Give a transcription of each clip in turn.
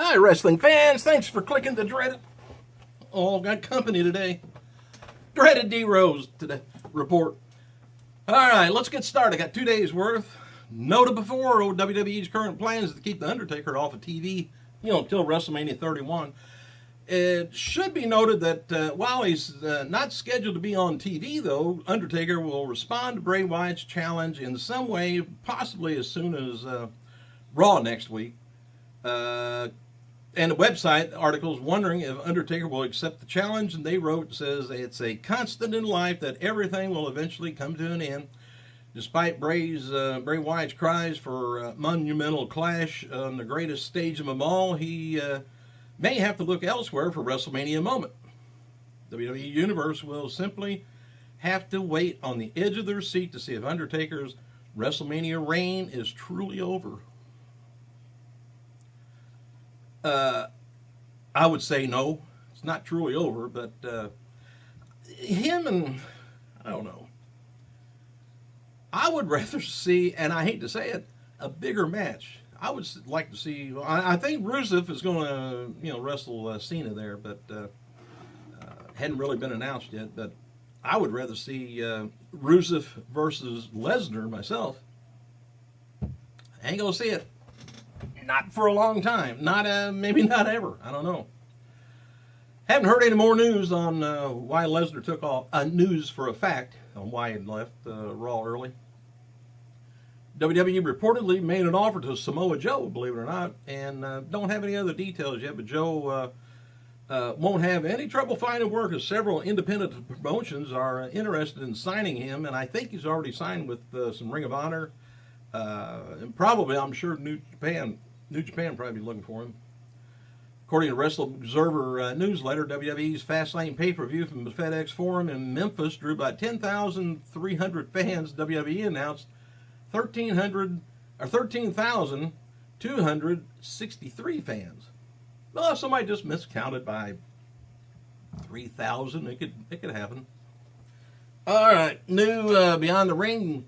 Hi, wrestling fans. Thanks for clicking the dreaded. Oh, got company today. Dreaded D Rose today report. All right, let's get started. I got 2 days worth. Noted before, WWE's current plans is to keep the Undertaker off of TV, until WrestleMania 31. It should be noted that while he's not scheduled to be on TV, though, Undertaker will respond to Bray Wyatt's challenge in some way, possibly as soon as Raw next week. And the website article is wondering if Undertaker will accept the challenge, and they wrote, says it's a constant in life that everything will eventually come to an end. Despite Bray Wyatt's cries for a monumental clash on the greatest stage of them all, he may have to look elsewhere for WrestleMania moment. WWE Universe will simply have to wait on the edge of their seat to see if Undertaker's WrestleMania reign is truly over. I would say no, it's not truly over, but him and, I don't know. I would rather see, and I hate to say it, a bigger match. I would like to see, I think Rusev is going to, wrestle Cena there, but hadn't really been announced yet, but I would rather see Rusev versus Lesnar myself. I ain't going to see it. Not for a long time. Maybe not ever. I don't know. Haven't heard any more news on why Lesnar took off. News for a fact on why he left Raw early. WWE reportedly made an offer to Samoa Joe, believe it or not, and don't have any other details yet, but Joe won't have any trouble finding work as several independent promotions are interested in signing him, and I think he's already signed with some Ring of Honor, and probably, I'm sure, New Japan probably be looking for him. According to Wrestle Observer newsletter, WWE's Fastlane pay-per-view from the FedEx Forum in Memphis drew about 10,300 fans. WWE announced 13,263 fans. Well, if somebody just miscounted by 3,000, it could happen. All right, new Beyond the Ring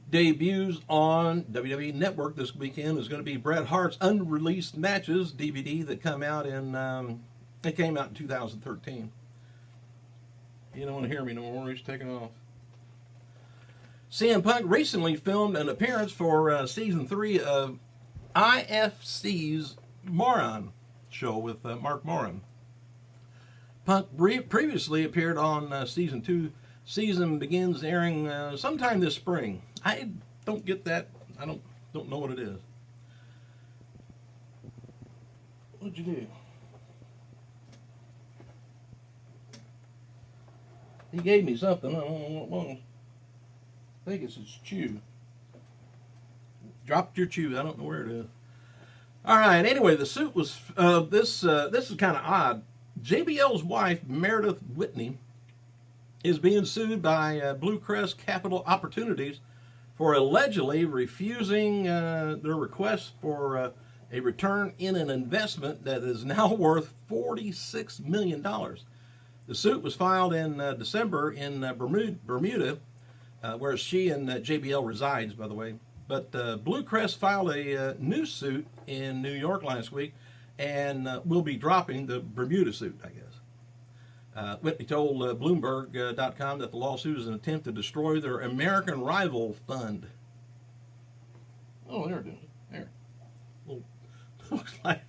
debuts on WWE Network this weekend is going to be Bret Hart's Unreleased Matches DVD that came out in 2013. You don't want to hear me no more. He's taking off. CM Punk recently filmed an appearance for season 3 of IFC's Moron show with Mark Moran. Punk previously appeared on season 2. Season begins airing sometime this spring. I don't get that. I don't know what it is. What'd you do? He gave me something. I don't know what it was. I think it's his chew. Dropped your chew. I don't know where it is. All right. Anyway, the suit was this is kind of odd. JBL's wife, Meredith Whitney, is being sued by Blue Crest Capital Opportunities for allegedly refusing their request for a return in an investment that is now worth $46 million. The suit was filed in December in Bermuda, where she and JBL resides, by the way. But Blue Crest filed a new suit in New York last week and will be dropping the Bermuda suit, I guess. Whitney told Bloomberg.com that the lawsuit is an attempt to destroy their American Rival Fund. Oh, there it is. There. Well, looks like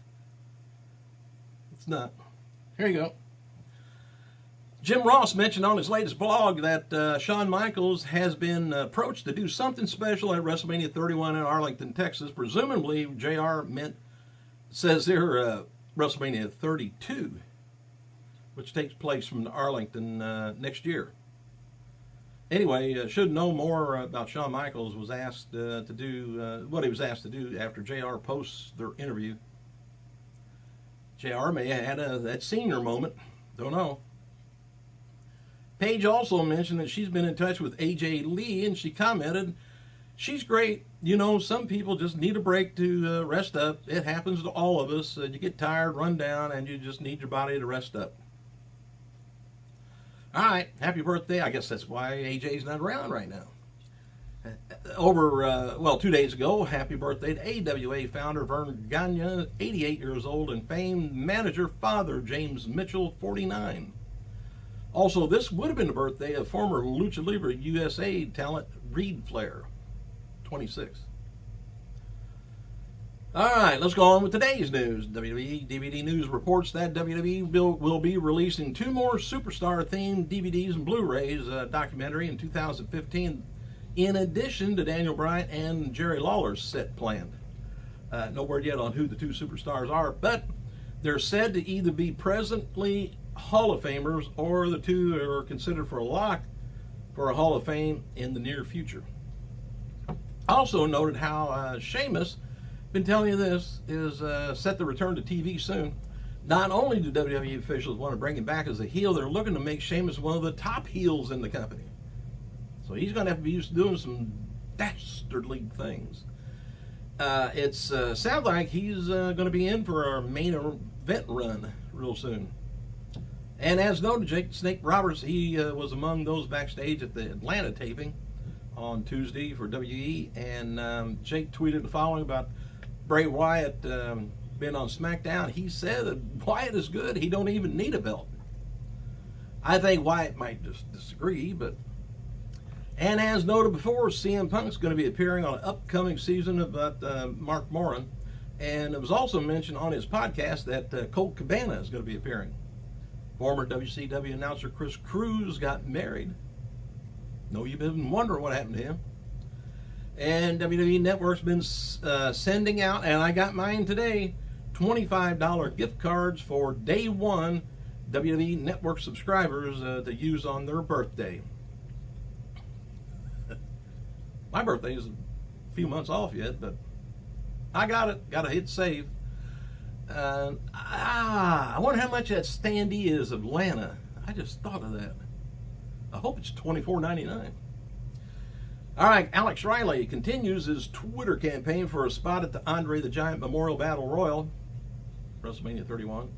it's not. Here you go. Jim Ross mentioned on his latest blog that Shawn Michaels has been approached to do something special at WrestleMania 31 in Arlington, Texas. Presumably, JR says there WrestleMania 32. Which takes place from Arlington next year. Anyway, should know more about Shawn Michaels was asked to do what he was asked to do after JR posts their interview. JR may have had that senior moment. Don't know. Paige also mentioned that she's been in touch with AJ Lee, and she commented, "She's great. Some people just need a break to rest up. It happens to all of us. You get tired, run down, and you just need your body to rest up." All right, happy birthday. I guess that's why AJ's not around right now. Well, 2 days ago, happy birthday to AWA founder Vern Gagne, 88 years old, and famed manager father James Mitchell, 49. Also, this would have been the birthday of former Lucha Libre USA talent Reed Flair, 26. All right, let's go on with today's news. WWE DVD News reports that WWE will be releasing 2 more Superstar-themed DVDs and Blu-rays documentary in 2015, in addition to Daniel Bryan and Jerry Lawler's set planned. No word yet on who the 2 superstars are, but they're said to either be presently Hall of Famers or the 2 are considered for a lock for a Hall of Fame in the near future. Also noted how Sheamus, been telling you this, is set to return to TV soon. Not only do WWE officials want to bring him back as a heel, they're looking to make Sheamus one of the top heels in the company. So he's going to have to be used to doing some dastardly things. It sounds like he's going to be in for our main event run real soon. And as noted, Jake Snake Roberts, he was among those backstage at the Atlanta taping on Tuesday for WE, and Jake tweeted the following about Bray Wyatt being on SmackDown. He said that Wyatt is good. He don't even need a belt. I think Wyatt might just disagree, but... And as noted before, CM Punk's going to be appearing on an upcoming season about Mark Moran, and it was also mentioned on his podcast that Colt Cabana is going to be appearing. Former WCW announcer Chris Cruz got married. No, you've been wondering what happened to him. And WWE Network's been sending out, and I got mine today, $25 gift cards for day one WWE Network subscribers to use on their birthday. My birthday is a few months off yet, but I got it. Got to hit save. I wonder how much that standee is Atlanta. I just thought of that. I hope it's $24.99. All right, Alex Riley continues his Twitter campaign for a spot at the Andre the Giant Memorial Battle Royal, WrestleMania 31.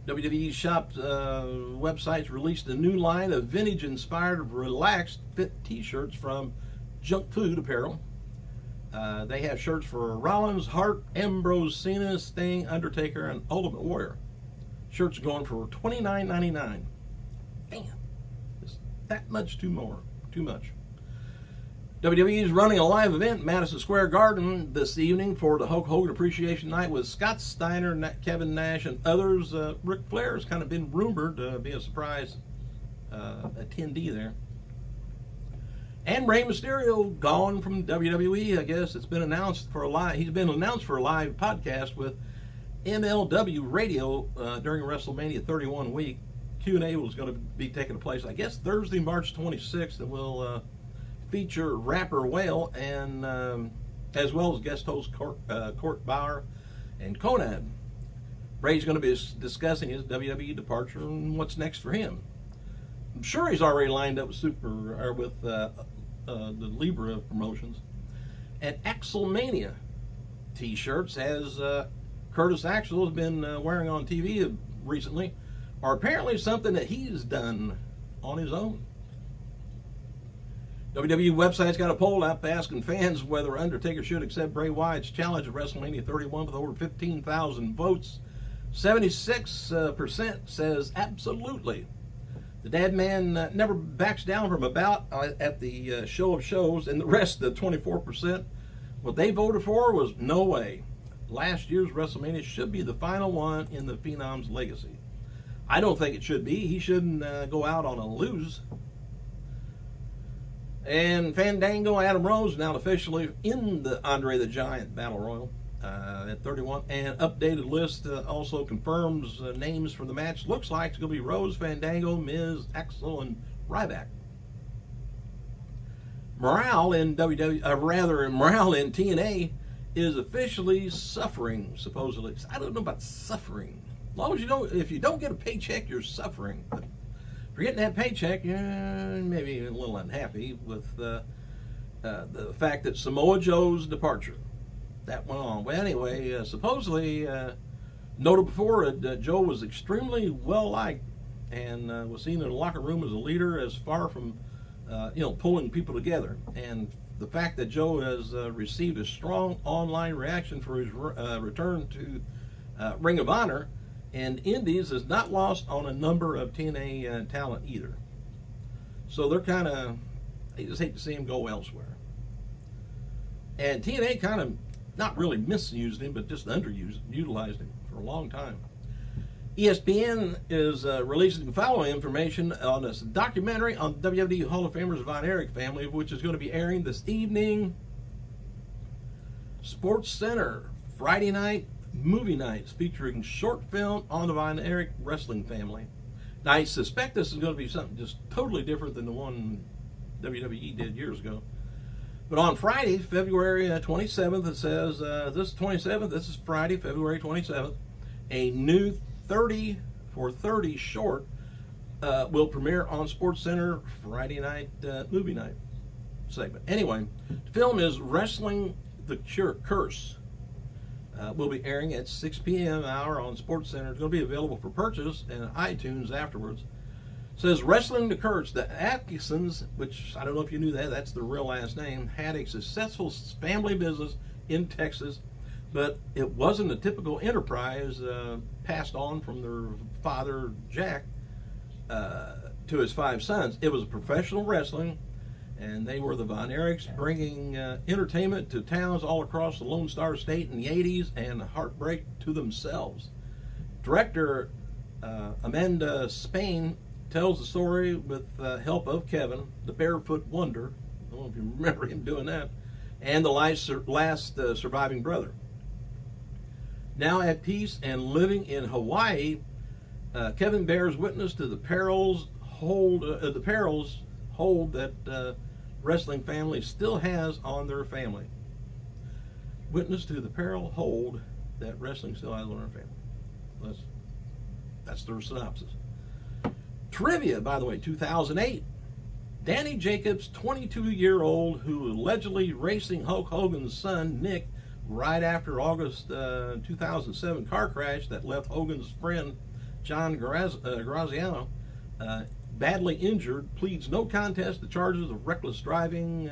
WWE Shop websites released a new line of vintage-inspired, relaxed fit T-shirts from Junk Food Apparel. They have shirts for Rollins, Hart, Ambrose, Cena, Sting, Undertaker, and Ultimate Warrior. Shirts going for $29.99. Damn, it's that much too much. WWE is running a live event in Madison Square Garden this evening for the Hulk Hogan Appreciation Night with Scott Steiner, Kevin Nash, and others. Ric Flair has kind of been rumored to be a surprise attendee there. And Rey Mysterio gone from WWE. I guess it's been announced for a live. He's been announced for a live podcast with MLW Radio during WrestleMania 31 week. Q&A was going to be taking place, I guess, Thursday, March 26th, and will feature rapper Whale and as well as guest host Court Bauer and Conan. Ray's going to be discussing his WWE departure and what's next for him. I'm sure he's already lined up with the Libra promotions. And Axelmania T-shirts, as Curtis Axel has been wearing on TV recently, are apparently something that he's done on his own. WWE website's got a poll out asking fans whether Undertaker should accept Bray Wyatt's challenge at WrestleMania 31 with over 15,000 votes. 76% says absolutely. The Dead Man never backs down from a bout at the show of shows, and the rest, the 24%, what they voted for was no way. Last year's WrestleMania should be the final one in the Phenom's legacy. I don't think it should be. He shouldn't go out on a lose. And Fandango Adam Rose now officially in the Andre the Giant Battle Royal at 31. And updated list also confirms names for the match. Looks like it's going to be Rose, Fandango, Miz, Axel, and Ryback. Morale in morale in TNA is officially suffering, supposedly. I don't know about suffering. As long as if you don't get a paycheck, you're suffering. But if you're getting that paycheck, you're maybe a little unhappy with the fact that Samoa Joe's departure. That went on. Well, anyway, supposedly, noted before, Joe was extremely well-liked and was seen in the locker room as a leader, as far from, pulling people together. And the fact that Joe has received a strong online reaction for his return to Ring of Honor and Indies is not lost on a number of TNA talent either. So they're kind of, they just hate to see him go elsewhere. And TNA kind of not really misused him, but just utilized him for a long time. ESPN is releasing the following information on this documentary on WWE Hall of Famers Von Erich family, which is going to be airing this evening. Sports Center, Friday night, movie nights featuring short film on the Von Erich wrestling family. Now, I suspect this is going to be something just totally different than the one WWE did years ago. But on Friday, February 27th, it says, this is Friday, February 27th, a new 30 for 30 short will premiere on SportsCenter Friday night movie night segment. Anyway, the film is Wrestling the Curse. Will be airing at 6 p.m. hour on SportsCenter. It's going to be available for purchase in iTunes afterwards. It says Wrestling the Curse. The Atkinsons, which I don't know if you knew that, that's the real last name, had a successful family business in Texas, but it wasn't a typical enterprise passed on from their father, Jack, to his 5 sons. It was professional wrestling, and they were the Von Erichs, bringing entertainment to towns all across the Lone Star State in the 80s and heartbreak to themselves. Director Amanda Spain tells the story with help of Kevin, the Barefoot Wonder. I don't know if you remember him doing that, and the last surviving brother. Now at peace and living in Hawaii, Kevin bears witness to the perils hold that wrestling family still has on their family. Witness to the peril hold that wrestling still has on their family. That's their synopsis. Trivia, by the way, 2008. Danny Jacobs, 22-year-old, who was allegedly racing Hulk Hogan's son, Nick, right after August 2007 car crash that left Hogan's friend, John Graziano, badly injured, pleads no contest to charges of reckless driving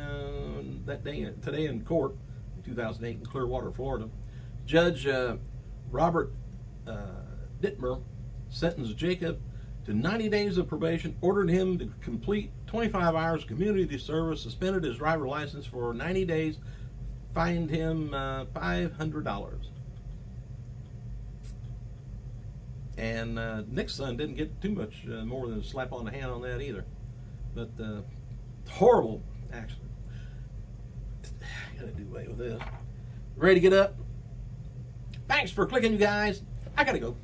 today in court in 2008 in Clearwater, Florida. Judge Robert Dittmer sentenced Jacob to 90 days of probation, ordered him to complete 25 hours community service, suspended his driver license for 90 days, fined him $500. And Nick's son didn't get too much more than a slap on the hand on that either. But horrible accident. Gotta do away with this. Ready to get up? Thanks for clicking, you guys. I gotta go.